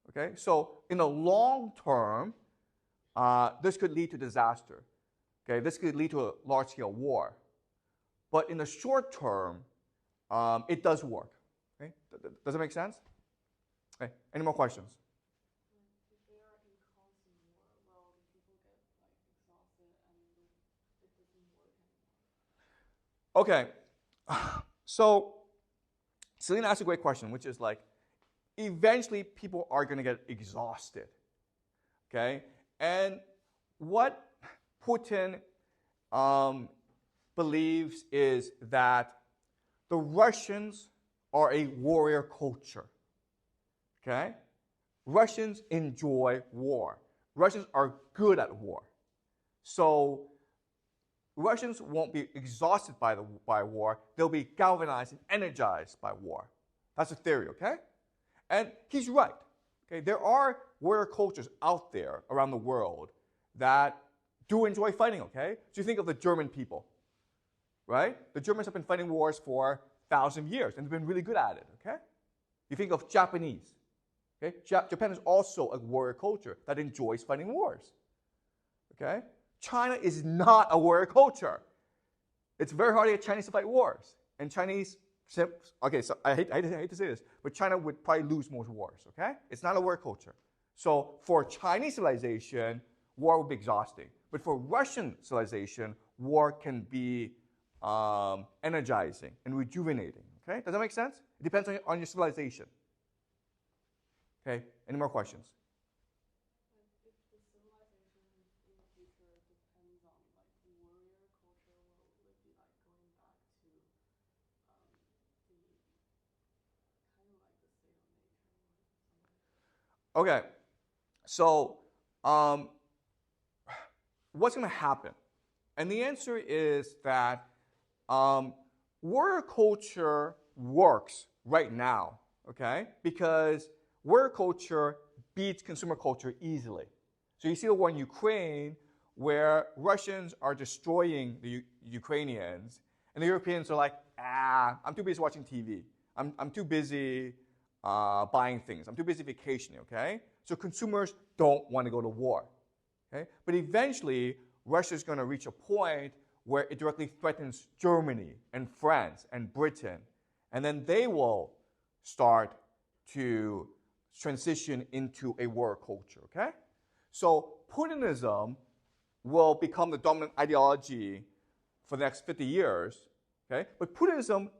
Okay, so in the long term, this could lead to disaster. Okay, this could lead to a large-scale war. But in the short term, it does work. Okay, does it make sense? Okay, any more questions? If they are in constant war, well, the people get like exhausted and it doesn't work anymore. Okay, so Selena asked a great question, which is like, eventually people are going to get exhausted. Okay, and what Putin believes is that the Russians are a warrior culture. Okay, Russians enjoy war. Russians are good at war. So Russians won't be exhausted by war. They'll be galvanized and energized by war. That's a theory, okay? And he's right. Okay, there are warrior cultures out there around the world that do enjoy fighting, okay? So you think of the German people, right? The Germans have been fighting wars for 1,000 years, and they've been really good at it, okay? You think of Japanese, okay? Japan is also a warrior culture that enjoys fighting wars, okay? China is not a warrior culture. It's very hard to get Chinese to fight wars. And Chinese, okay, so I hate to say this, but China would probably lose most wars, okay? It's not a warrior culture. So for Chinese civilization, war would be exhausting. But for Russian civilization, war can be energizing and rejuvenating, okay? Does that make sense? It depends on your civilization. Okay, any more questions? If the civilization in the future depends on like warrior culture, will it be like going back to the kind of like the state of nature or something? Okay, so what's going to happen? And the answer is that warrior culture works right now, okay? Because warrior culture beats consumer culture easily. So you see the war in Ukraine where Russians are destroying the Ukrainians, and the Europeans are like, I'm too busy watching TV. I'm too busy buying things. I'm too busy vacationing, okay? So consumers don't want to go to war, okay? But eventually, Russia is going to reach a point where it directly threatens Germany and France and Britain, and then they will start to transition into a warrior culture, okay? So Putinism will become the dominant ideology for the next 50 years, okay? But Putinism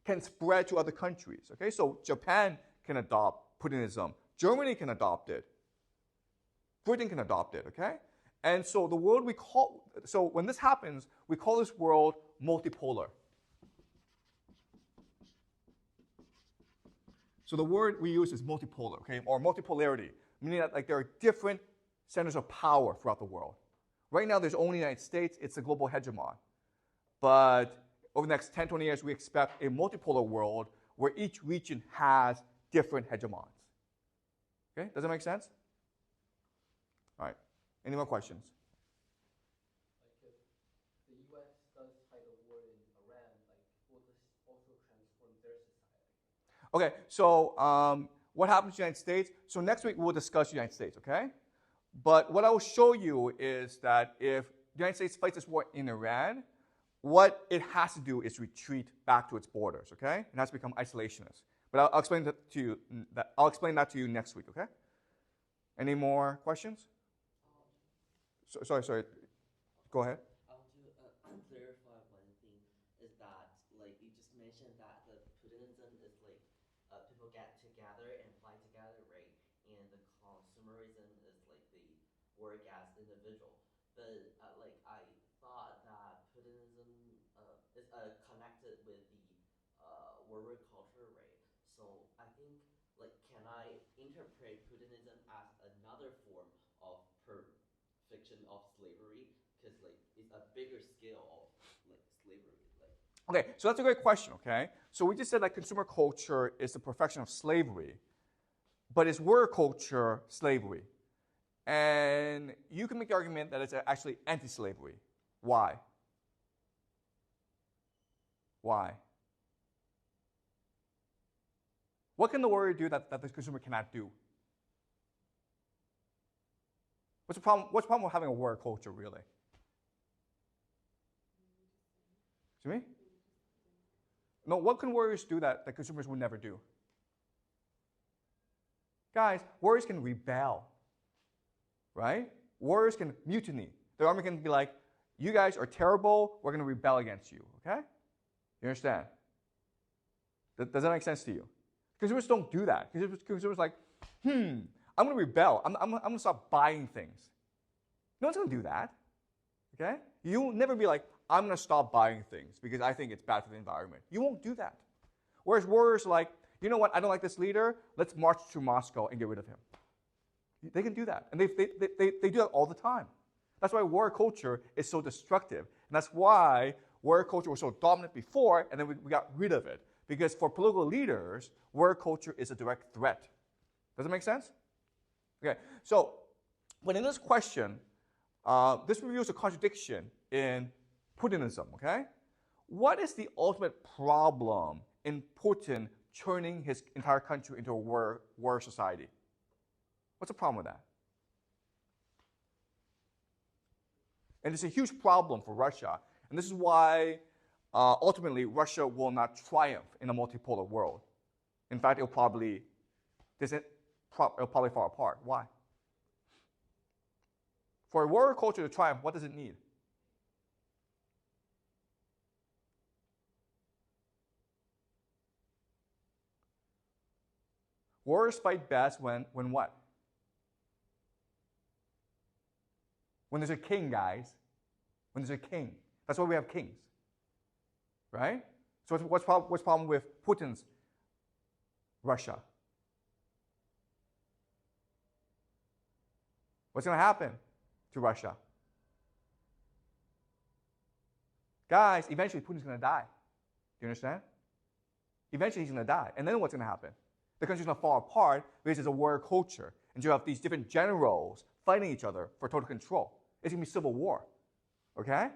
can spread to other countries, okay? So Japan can adopt Putinism. Germany can adopt it. Britain can adopt it, okay? And so the world so when this happens, we call this world multipolar. So the word we use is multipolar, okay, or multipolarity, meaning that like there are different centers of power throughout the world. Right now, there's only the United States. It's a global hegemon. But over the next 10, 20 years, we expect a multipolar world where each region has different hegemons. Okay, does that make sense? All right, any more questions? Like if the U.S. does fight a war in Iran, like will this also transform their society? Okay, so what happens to the United States? So next week we'll discuss the United States, okay? But what I will show you is that if the United States fights this war in Iran, what it has to do is retreat back to its borders, okay? It has to become isolationist. But I'll explain that to you. I'll explain that to you next week, okay? Any more questions? Sorry. Go ahead. I want to clarify one thing is that like you just mentioned that the Putinism is like people get together and fight together, right? And the consumerism is like the work as individual. But like I thought that Putinism is connected with the warrior culture, right? So I think like can I interpret Putinism as another form of perfection of slavery, because like it's a bigger scale of like slavery. Like Okay, so that's a great question, okay? So we just said that consumer culture is the perfection of slavery, but is warrior culture slavery? And you can make the argument that it's actually anti-slavery. Why? Why? What can the warrior do that the consumer cannot do? What's the problem with having a warrior culture, really? To me? No, what can warriors do that consumers would never do? Guys, warriors can rebel, right? Warriors can mutiny. The army can be like, you guys are terrible, we're going to rebel against you, okay? You understand? Does that make sense to you? Consumers don't do that. Consumers like, I'm going to rebel. I'm going to stop buying things. No one's going to do that, okay? You'll never be like, I'm going to stop buying things because I think it's bad for the environment. You won't do that. Whereas warriors are like, you know what, I don't like this leader, let's march to Moscow and get rid of him. They can do that, and they do that all the time. That's why warrior culture is so destructive, and that's why warrior culture was so dominant before, and then we got rid of it. Because for political leaders, warrior culture is a direct threat. Does that make sense? Okay, so when in this question, this reveals a contradiction in Putinism, okay? What is the ultimate problem in Putin turning his entire country into a war society? What's the problem with that? And it's a huge problem for Russia. And this is why ultimately Russia will not triumph in a multipolar world. In fact, it'll probably fall apart. Why? For a warrior culture to triumph, what does it need? Warriors fight best when what? When there's a king, guys. When there's a king. That's why we have kings. Right? So what's the problem with Putin's Russia? What's going to happen to Russia? Guys, eventually Putin's going to die. Do you understand? Eventually he's going to die. And then what's going to happen? The country's going to fall apart because there's a warrior culture. And you have these different generals fighting each other for total control. It's going to be civil war. Okay?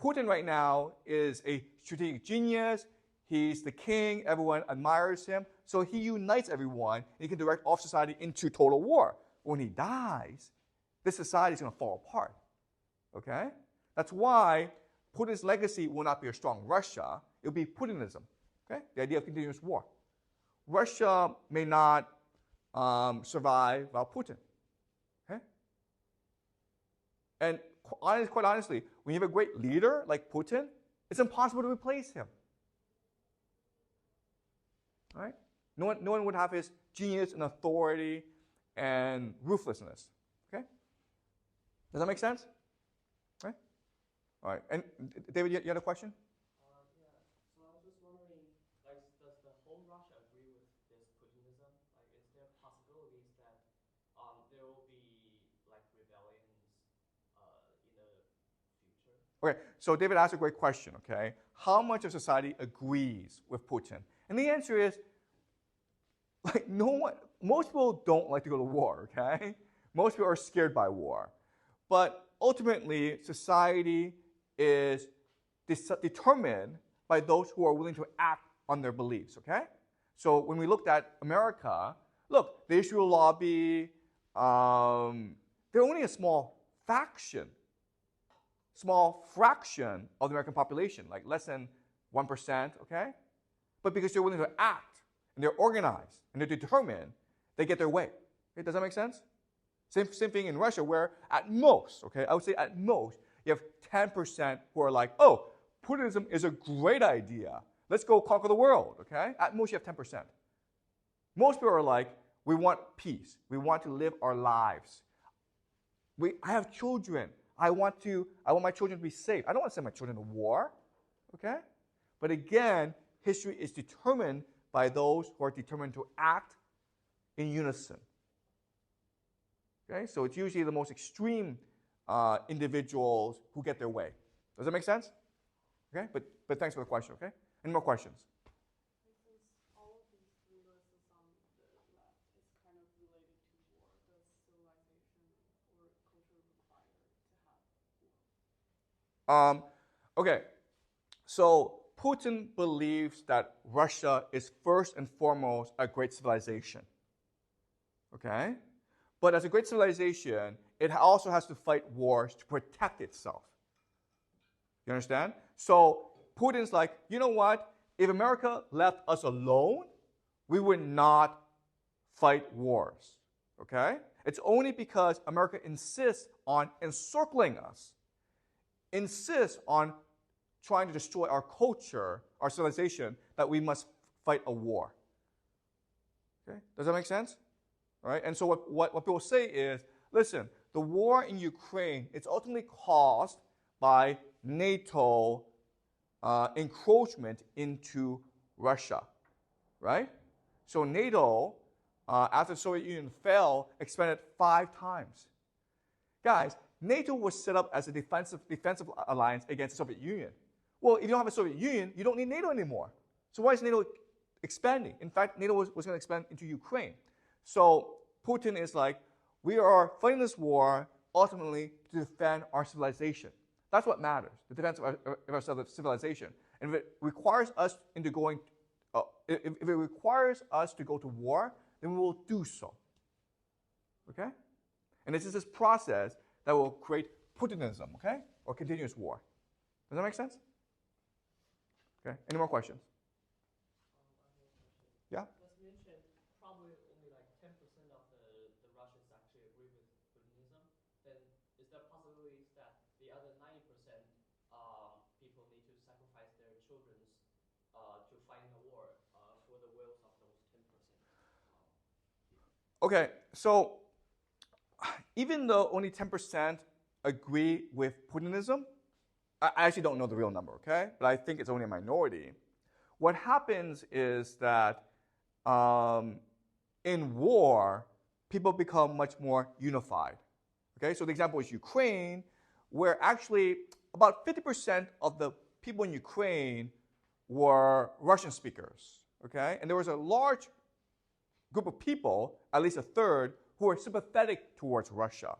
Putin right now is a strategic genius. He's the king. Everyone admires him. So he unites everyone. And he can direct all society into total war. When he dies, this society is going to fall apart. Okay? That's why Putin's legacy will not be a strong Russia. It will be Putinism. Okay? The idea of continuous war. Russia may not survive without Putin. Okay? And quite honestly, when you have a great leader like Putin, it's impossible to replace him. Right? No one would have his genius and authority and ruthlessness. Okay? Does that make sense? Right? All right. And David, you had a question? Yeah. So I was just wondering, like, does the whole Russia agree with this Putinism? Like, is there possibilities that there will be like rebellions in the future? Okay, so David asked a great question, okay? How much of society agrees with Putin? And the answer is, like, most people don't like to go to war, okay? Most people are scared by war. But ultimately, society is determined by those who are willing to act on their beliefs, okay? So when we looked at America, look, the Israel lobby, they're only a small fraction of the American population, like less than 1%, okay? But because they're willing to act, and they're organized, and they're determined, they get their way. Okay, does that make sense? Same thing in Russia, where at most, okay, I would say at most, you have 10% who are like, oh, Putinism is a great idea. Let's go conquer the world, okay? At most, you have 10%. Most people are like, we want peace. We want to live our lives. I have children. I want my children to be safe. I don't want to send my children to war, okay? But again, history is determined by those who are determined to act in unison. Okay, so it's usually the most extreme individuals who get their way. Does that make sense? Okay, but thanks for the question. Okay, any more questions? Since all of these three lists on the left is kind of related to war, does civilization or culture require to have war? Okay, so Putin believes that Russia is first and foremost a great civilization. Okay, but as a great civilization, it also has to fight wars to protect itself. You understand? So Putin's like, you know what? If America left us alone, we would not fight wars. Okay? It's only because America insists on encircling us, insists on trying to destroy our culture, our civilization, that we must fight a war. Okay? Does that make sense? All right? And so what people say is, listen, the war in Ukraine, it's ultimately caused by NATO encroachment into Russia, right? So NATO, after the Soviet Union fell, expanded 5 times. Guys, NATO was set up as a defensive alliance against the Soviet Union. Well, if you don't have a Soviet Union, you don't need NATO anymore. So why is NATO expanding? In fact, NATO was going to expand into Ukraine. So Putin is like, we are fighting this war ultimately to defend our civilization. That's what matters, the defense of our civilization. And if it requires us into going, if it requires us to go to war, then we will do so. Okay? And this is this process that will create Putinism, okay? Or continuous war. Does that make sense? Okay. Any more questions? Yeah? As mentioned, probably only like 10% of the Russians actually agree with Putinism. Then is there possibilities that the other 90% people need to sacrifice their children to fight in a war for the wills of those 10%? Okay, so even though only 10% agree with Putinism, I actually don't know the real number, okay? But I think it's only a minority. What happens is that in war, people become much more unified. Okay, so the example is Ukraine, where actually about 50% of the people in Ukraine were Russian speakers. Okay, and there was a large group of people, at least a third, who were sympathetic towards Russia.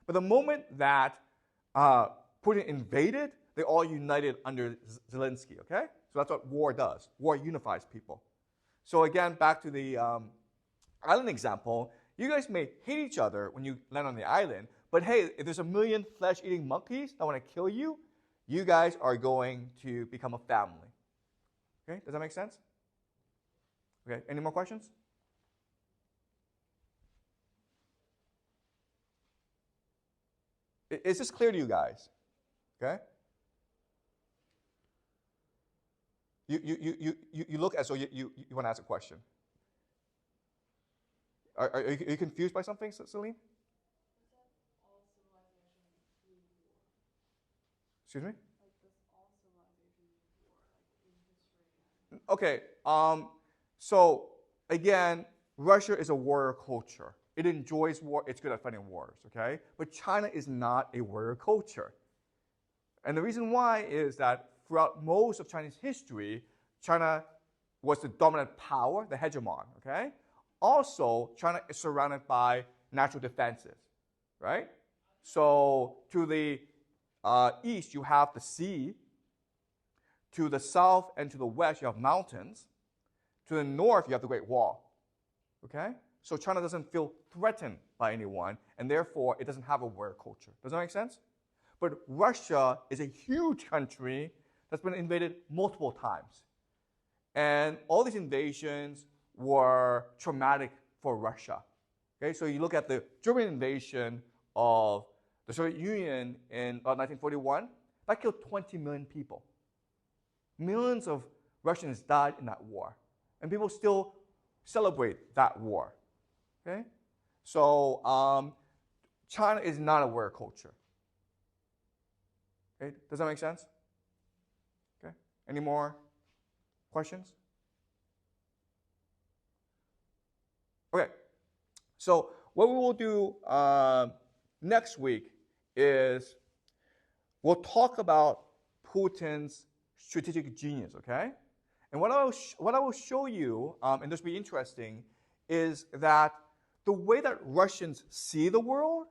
But the moment that Putin invaded, they all united under Zelensky, okay? So that's what war does. War unifies people. So again, back to the island example, you guys may hate each other when you land on the island, but hey, if there's 1 million flesh-eating monkeys that want to kill you, you guys are going to become a family. Okay, does that make sense? Okay, any more questions? Is this clear to you guys? Okay? You look as though you want to ask a question. Are you confused by something, Celine? Is that all civilization need war? Excuse me? Like, does all civilization need war, like in history? And Okay, so again, Russia is a warrior culture. It enjoys war. It's good at fighting wars, okay? But China is not a warrior culture. And the reason why is that throughout most of Chinese history, China was the dominant power, the hegemon, okay? Also, China is surrounded by natural defenses, right? So to the east, you have the sea. To the south and to the west, you have mountains. To the north, you have the Great Wall, okay? So China doesn't feel threatened by anyone, and therefore, it doesn't have a warrior culture. Does that make sense? But Russia is a huge country that's been invaded multiple times. And all these invasions were traumatic for Russia. Okay, so you look at the German invasion of the Soviet Union in 1941, that killed 20 million people. Millions of Russians died in that war. And people still celebrate that war. Okay? So China is not a warrior culture. Okay? Does that make sense? Okay? Any more questions? Okay. So what we will do next week is we'll talk about Putin's strategic genius, okay? And what I will show you, and this will be interesting, is that the way that Russians see the world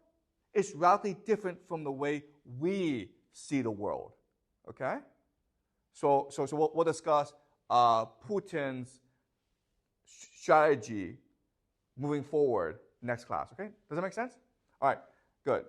is radically different from the way we see the world, okay? So we'll discuss Putin's strategy moving forward next class, okay? Does that make sense? All right, good.